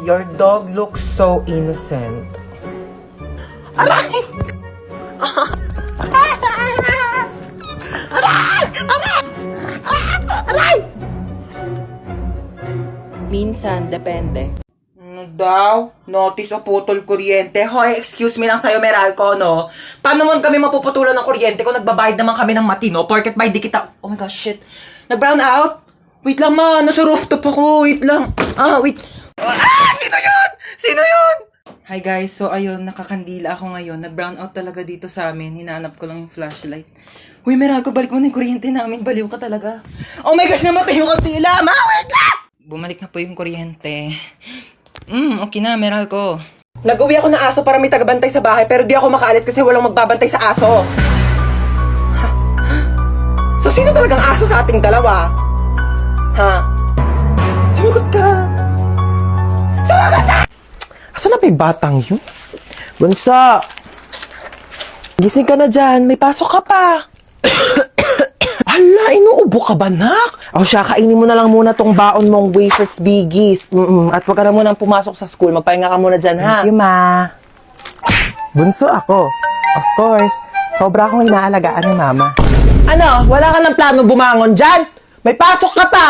Your dog looks so innocent. Aray! Aray! Minsan, depende. Ano daw? Notice o putol kuryente? Hoy, excuse me lang sa'yo, Meralco, no? Paano naman kami mapuputulan ng kuryente kung nagbabayad naman kami ng matino? Porket by di kita... Oh my gosh, shit. Nag-brown out? Wait lang, ma. Nasa rooftop ako. Wait lang. Wait. Sino yun? Sino yun? Hi guys, so ayun, nakakandila ako ngayon. Nag-brown out talaga dito sa amin. Hinahanap ko lang yung flashlight. Uy, Meralco, balik mo na yung kuryente namin. Baliw ka talaga. Oh my gosh, namatay yung kandila. Ma, wait lang! Bumalik na po yung kuryente. Okay na, Meralco. Nag-uwi ako ng aso para may tagabantay sa bahay, pero di ako makaalis kasi walang magbabantay sa aso. So, sino talagang aso sa ating dalawa? Ha? Sumagot ka. Sumagot ka! Asan na ba yung batang yun? Bunso! Gising ka na dyan. May pasok ka pa. Hala, inuubo ka ba, nak? O siya, kainin mo na lang muna tong baon mong wafers biggies. At wag ka na munang pumasok sa school. Magpahinga ka muna dyan, ha? Thank you, ma. Bunso ako. Of course. Sobra akong inaalagaan ni mama. Ano? Wala ka ng plano bumangon dyan? May pasok ka pa!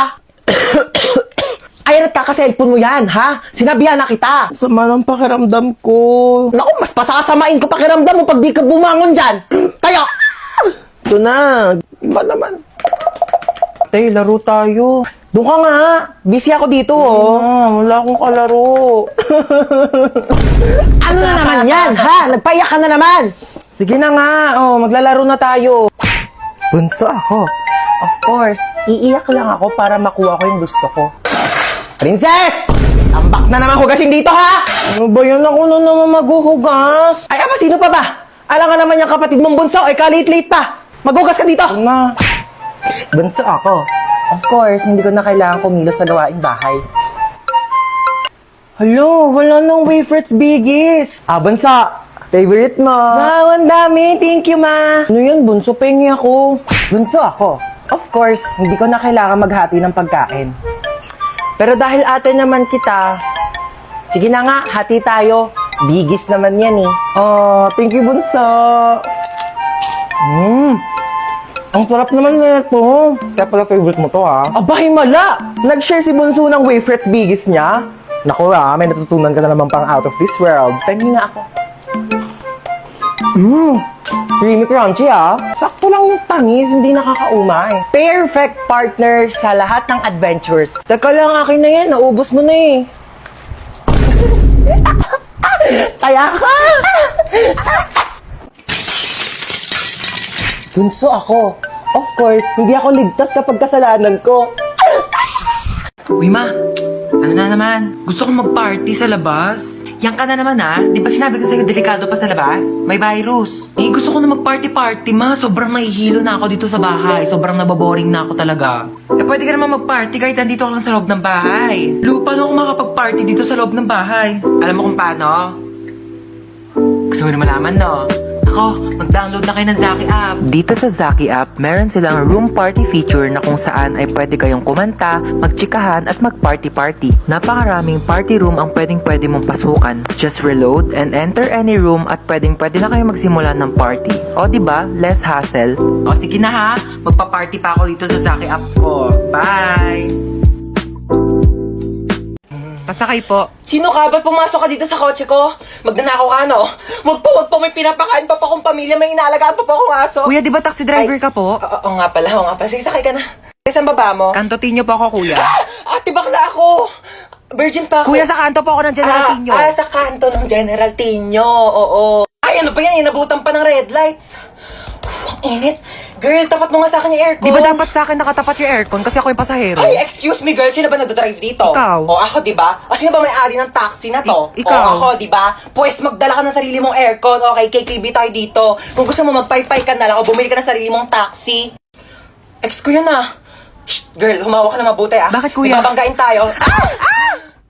Ay, nagkaka-cellphone mo yan, ha? Sinabihan na kita. Sama ng pakiramdam ko. Naku, mas pasasamain ko pakiramdam mo pag di ka bumangon dyan! Tayo! Ito na. Iba naman. Tay, laro tayo. Doon ka nga. Busy ako dito, oh. Wala akong kalaro. Ano na naman yan, ha? Nagpaiyak ka na naman! Sige na nga. Maglalaro na tayo. Bunso ako. Of course, iiyak lang ako para makuha ko yung gusto ko. Princess! Tambak na naman hugasin dito, ha? Ano ba yun? Ako na naman maghuhugas. Ay, ama, sino pa ba? Alam nga naman yung kapatid mong bunso, ay kalit-late pa. Maghugas ka dito. Na. Bunso ako. Of course, hindi ko na kailangan kumilos sa gawaing bahay. Hello, wala nang wafers biggies. Bunso. Favorite mo. Wow, ang dami. Thank you, ma. Ano yan, bunso? Pengi ako. Bunso ako. Of course, hindi ko na kailangan maghati ng pagkain. Pero dahil ate naman kita, sige na nga, hati tayo. Bigis naman yan eh. Thank you, bunso. Ang sarap naman na ito. Kaya pala favorite mo to, ha? Aba, himala. Nag-share si bunso ng wafers bigis niya. Naku, may natutunan ka na naman pang out of this world. Pengi nga ako. Creamy crunchy, Sakto lang yung tamis, hindi nakakaumay. Perfect partner sa lahat ng adventures. Teka lang, akin na yan. Naubos mo na eh. Kaya ka! Bunso ako. Of course, hindi ako ligtas kapag kasalanan ko. Uy, ma. Ano na naman? Gusto kong mag-party sa labas. Yan ka na naman, ha? Di ba sinabi ko sa'yo delikado pa sa labas? May virus. Gusto ko na mag-party-party, ma. Sobrang nahihilo na ako dito sa bahay. Sobrang nababoring na ako talaga. Pwede ka naman mag-party kahit nandito ka lang sa loob ng bahay. Paano ako makapag-party dito sa loob ng bahay? Alam mo kung paano? Gusto mo na malaman, no? Ako, mag-download na kayo ng Zaki app. Dito sa Zaki app, meron silang room party feature na kung saan ay pwede kayong kumanta, magtsikahan at mag-party-party. Napakaraming party room ang pwedeng-pwede mong pasukan. Just reload and enter any room at pwedeng-pwede na kayong magsimula ng party. O diba, less hassle. O sige na ha, magpa-party pa ako dito sa Zaki app ko. Bye! Pasakay po. Sino ka? Ba't pumasok ka dito sa kotse ko? Magnanakaw ka, no? Wag po. May pinapakain pa po akong pamilya. May inaalagaan pa po akong aso. Kuya, di ba taxi driver ka po? Oo nga pala. Sige, sakay ka na. Saan baba mo? Kantotinyo po ako, kuya. Ate, bakla ako. Virgin pa ako. Kuya, sa kanto po ako ng General Tinyo. Sa kanto ng General Tinyo. Oo. Ay, ano ba yan? Inabutan pa ng red lights. Ang init. Girl, tapat mo nga sa akin yung aircon. Di ba dapat sa akin nakatapat yung aircon kasi ako yung pasahero? Ay, excuse me, girl. Sino ba nagdadrive dito? Ikaw. O, ako, di ba? Sino ba may-ari ng taxi na to? Ikaw. O, ako, di ba? Pues, magdala ka ng sarili mong aircon. Okay, KKB tayo dito. Kung gusto mo, magpaypay ka na lang o bumili ka ng sarili mong taxi. Ex ko yun, Shh, girl, humawa ka na mabuti, Bakit, kuya? Ibabanggain tayo.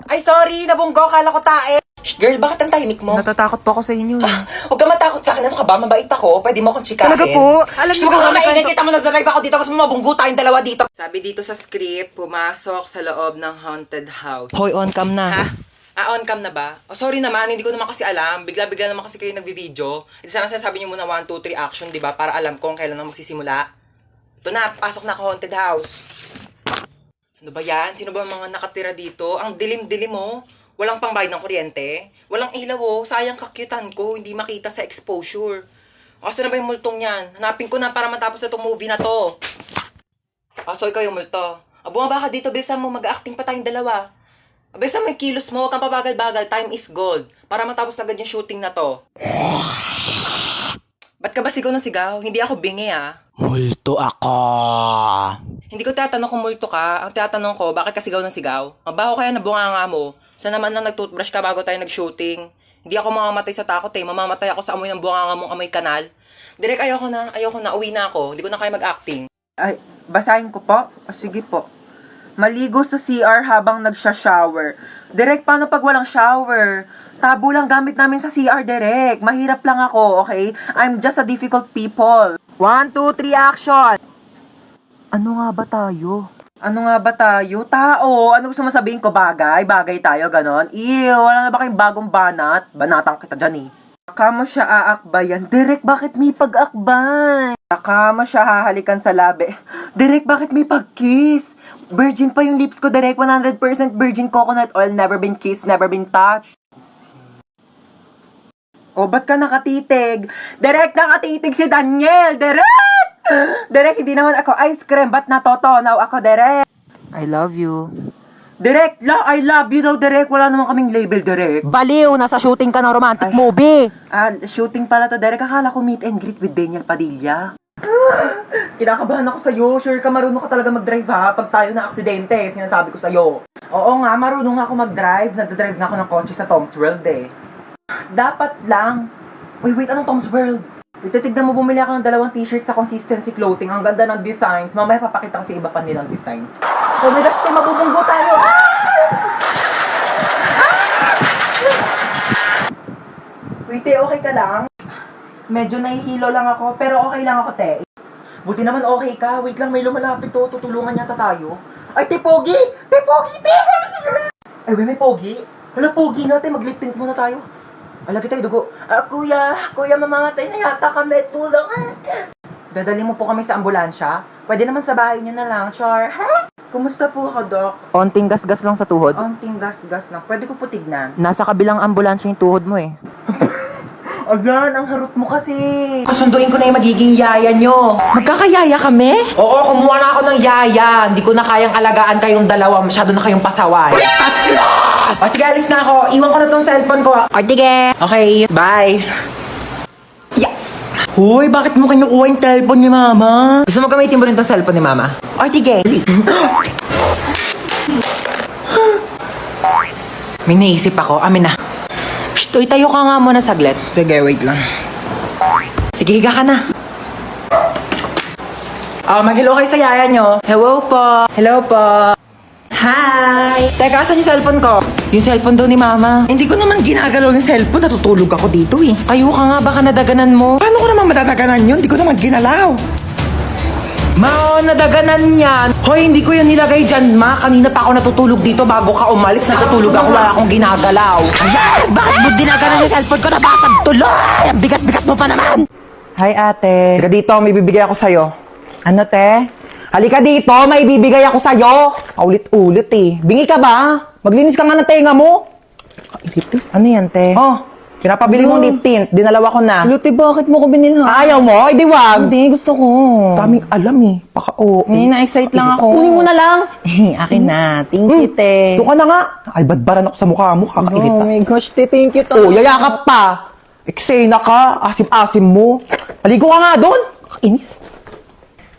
Ay, sorry. Nabunggo. Kala ko tae. Shh, girl, bakit ang tahimik mo? Natatakot po ako sa inyo. Huwag ka matakot sa akin. Ano ka ba? Mabait ako. Pwede mo akong chikahin. Talaga po? Alam Shh, niyo huwag ba, ka may maingay. ganito- Kita mo nagdadrive ako dito kasi mabunggo tayong dalawa dito. Sabi dito sa script, pumasok sa loob ng haunted house. Hoy, on cam na. Ha? On cam na ba? Oh, sorry naman, hindi ko naman kasi alam. Bigla-bigla naman kasi kayo nagbi-video. Ito sana sinasabi niyo muna 1, 2, 3 action, di ba? Para alam kung kailan na magsisimula. Ito na, pasok na ako haunted house. Ano ba yan? Sino ba ang mga nakatira dito? Ang dilim-dilim oh. Walang pangbayad ng kuryente. Walang ilaw oh. Sayang kakyutan ko, hindi makita sa exposure. Asa na ba yung multong yan? Hanapin ko na para matapos na itong movie na to. So ikaw yung multo. Bumaba ka dito, bilisan mo, mag-acting pa tayong dalawa. Bilisan mo yung kilos mo, huwag kang pabagal-bagal, time is gold. Para matapos agad yung shooting na to. Ba't ka ba sigaw ng sigaw? Hindi ako bingi ah. Multo ako. Hindi ko tatanong kung multo ka. Ang tatanong ko, bakit ka sigaw ng sigaw? Mabaho kaya na bunganga mo. Saan naman lang nag-toothbrush ka bago tayo nag-shooting? Hindi ako mamamatay sa takot eh. Mamamatay ako sa amoy ng bunganga mong amoy kanal. Direk, ayoko na. Uwi na ako. Hindi ko na kaya mag-acting. Ay, basahin ko po? Sige po. Maligo sa CR habang nagsha-shower. Direk, paano pag walang shower? Tabo lang gamit namin sa CR, Direk. Mahirap lang ako, okay? I'm just a difficult people. 1, 2, 3, action! Ano nga ba tayo? Ano nga ba tayo? Tao! Ano gusto mo sabihin ko? Bagay? Bagay tayo, ganon? Ew, wala na ba kayong bagong banat? Banatang kita dyan eh. Baka mo siya aakbayan. Direk, bakit may pag-akbay? Baka mo siya hahalikan sa labi. Direk, bakit may pag-kiss? Virgin pa yung lips ko, Direk. 100% virgin coconut oil. Never been kissed, never been touched. O, ba't ka nakatitig? Direk, nakatitig si Daniel! Direk! Direk, hindi naman ako ice cream. Ba't natotonaw ako, Direk? I love you. Direk, I love you daw, Direk. Wala naman kaming label, Direk. Baliw, nasa shooting ka ng romantic movie. Shooting pala to, Derek. Akala ko meet and greet with Daniel Padilla. Kinakabahan ako sa'yo. Sure ka, marunong ka talaga mag-drive ha? Pag tayo na aksidente, sinasabi ko sa'yo. Oo nga, marunong ako mag-drive. Nagdadrive na ako ng kotse sa Tom's World eh. Dapat lang. Wait, anong Tom's World? Ititignan mo, bumili ako ng 2 t-shirt sa Consistency Clothing. Ang ganda ng designs. Mamaya papakita ko sa iba pa nilang designs. Oh my gosh, mabubunggo tayo! Wait, okay ka lang? Medyo nahihilo lang ako, pero okay lang ako, te. Buti naman okay ka. Wait lang, may lumalapit to. Tutulungan yata tayo. Ay, te, Pogi! Te, Pogi, te! Ay, may Pogi? Hala, Pogi nga, te. Mag-lip tint muna tayo. Alagi tayo, dugo. Kuya, mamamatay na yata kami. Tulungan. Dadali mo po kami sa ambulansya? Pwede naman sa bahay niyo na lang, Char. Ha? Kumusta po ako, Doc? Onting gasgas lang sa tuhod. Onting gas-gas lang. Pwede ko po tignan. Nasa kabilang ambulansya yung tuhod mo eh. Ayan, ang harot mo kasi. Susunduin ko na yung magiging yaya nyo. Magkakayaya kami? Oo, kumuha na ako ng yaya. Hindi ko na kayang alagaan kayong dalawa. Masyado na kayong pasaway. O sige, alis na ako. Iwan ko na tong cellphone ko. O, tige. Okay, bye. Hoy, bakit mo kinukuha yung telephone ni Mama? Gusto mo gamitin mo rin tong cellphone ni Mama? O, tige. May naisip ako. Amin na. Shh, uy, tayo ka nga muna saglit. Sige, wait lang. Sige, higa ka na. Mag-hello kayo sa yaya nyo. Hello po. Hello po. Hi. Teka, saan yung cellphone ko? Yung cellphone daw ni Mama. Hindi ko naman ginagalaw yung cellphone. Natutulog ako dito eh. Tayo ka nga, baka nadaganan mo. Paano ko naman matataganan yun? Hindi ko naman ginalaw. Ma, nadaganan yan. Hoy, hindi ko yan nilagay dyan, ma. Kanina pa ako natutulog dito bago ka umalis. Natutulog ako, wala akong ginagalaw. Ayan, bakit mo dinaganan yung cellphone ko? Nabasag tuloy. Ang bigat-bigat mo pa naman. Hi, ate. Halika dito, may bibigay ako sa'yo. Ano, te? Halika dito, may bibigay ako sa'yo. Ulit-ulit eh. Bingi ka ba? Maglinis ka nga ng tenga mo. Kailit eh. Ano yan, te? Oh, pinapabili mong lip tint. Dinalawa ko na. Luti, bakit mo ko binilhan? Ayaw mo? Ay, di wag. Hindi, gusto ko. Daming alam eh. Paka-oo. Na-excite lang ako. Kunin mo na lang. Akin na. Thank you, te. Doon ka na nga. Albadbaran ako sa mukha mo. Kakailit Oh ah. my gosh, te. Thank you, Oh, yayakap pa. Eksena ka. Asim-asim mo. Maligo ka nga doon. Kakainis.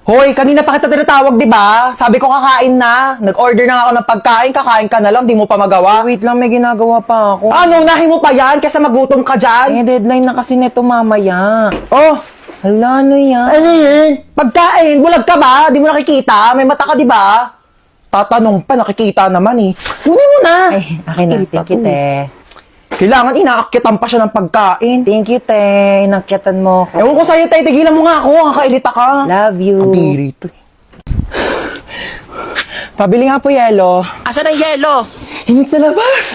Hoy, kanina pa kita tinatawag, di ba? Sabi ko kakain na. Nag-order na ako ng pagkain. Kakain ka na lang. Di mo pa magawa. Wait lang, may ginagawa pa ako. Ano, unahin mo pa yan? Kesa magutom ka dyan. Deadline na kasi neto mamaya. Oh, Hala, ano yan? ano yun? Pagkain, bulag ka ba? Di mo nakikita? May mata ka, di ba? Tatanong pa, nakikita naman eh. Kunin mo na. Ay, akin na. Kita Thank you, to. te. Kailangan inaakyatan pa siya ng pagkain. Thank you, te. Inakyatan mo ako. Ewan ko sa'yo, tayo. Tigilan mo nga ako. Kakailita ka. Love you. Ang diri to. Pabili nga po yelo. Asan ang yelo? Himig sa labas.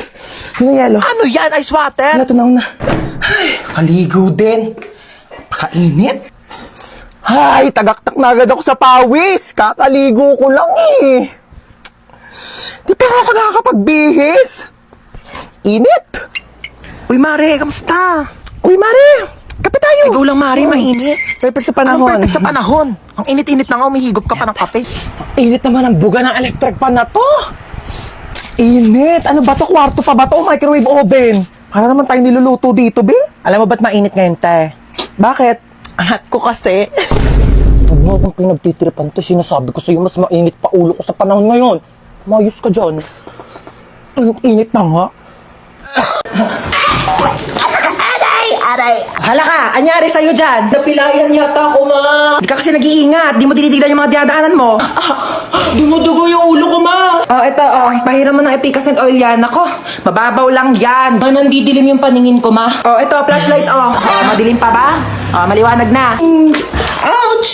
Ano yelo? Ano yan? Ice water? Ano, tunaw na. Ay, kaligo din. Pakainit. Ay, tagaktak na agad ako sa pawis. Kakaligo ko lang eh. Di pa ako nakakapagbihis. Init. Uy, Mare, kamusta? Uy, Mare. Kape tayo. Ikaw lang, Mare, mainit. Perfect sa Anong panahon. perfect sa panahon? Ang init-init na nga, umihigop ka pa ng kape. Init naman ang buga ng electric pan na to. Init. Ano ba to? Kwarto pa ba to? Microwave oven. Para naman tayo niluluto dito, be. Alam mo ba't mainit ngayon, te? Bakit? Angat ko kasi. Ano kung pinagtitiripan to, sinasabi ko sa'yo, mas mainit pa ulo ko sa panahon ngayon. Mayos ka dyan. Ang init na nga. Aray! Hala ka! Anyari sa'yo dyan? Napilayan yata ako, ma! Di ka kasi nag-iingat. Di mo tinitignan yung mga dinadaanan mo. Dumudugo yung ulo ko, ma. Ito, pahiram mo ng efficacent oil yan. Ako, mababaw lang yan. Nandidilim yung paningin ko, ma. Ito, flashlight, madilim pa ba? Maliwanag na. Ouch!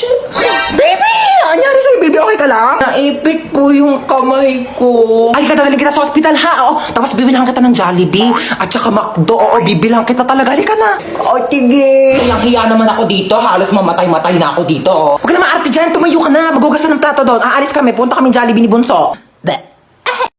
Baby! Anyari sa'yo, baby? Okay ka lang? Naipit po yung kamay ko. Ay, dadalhin kita sa hospital, ha? Tapos bibilang kita ng Jollibee. At saka McDo. Bibilang kita talaga. Halika na. Tige. Hiya naman ako dito. Halos mamatay-matay na ako dito. Huwag ka na maarte dyan. Tumayo ka na. Magugas ka ng plato doon. Aalis kami. Punta kami Jollibee ni Bunso.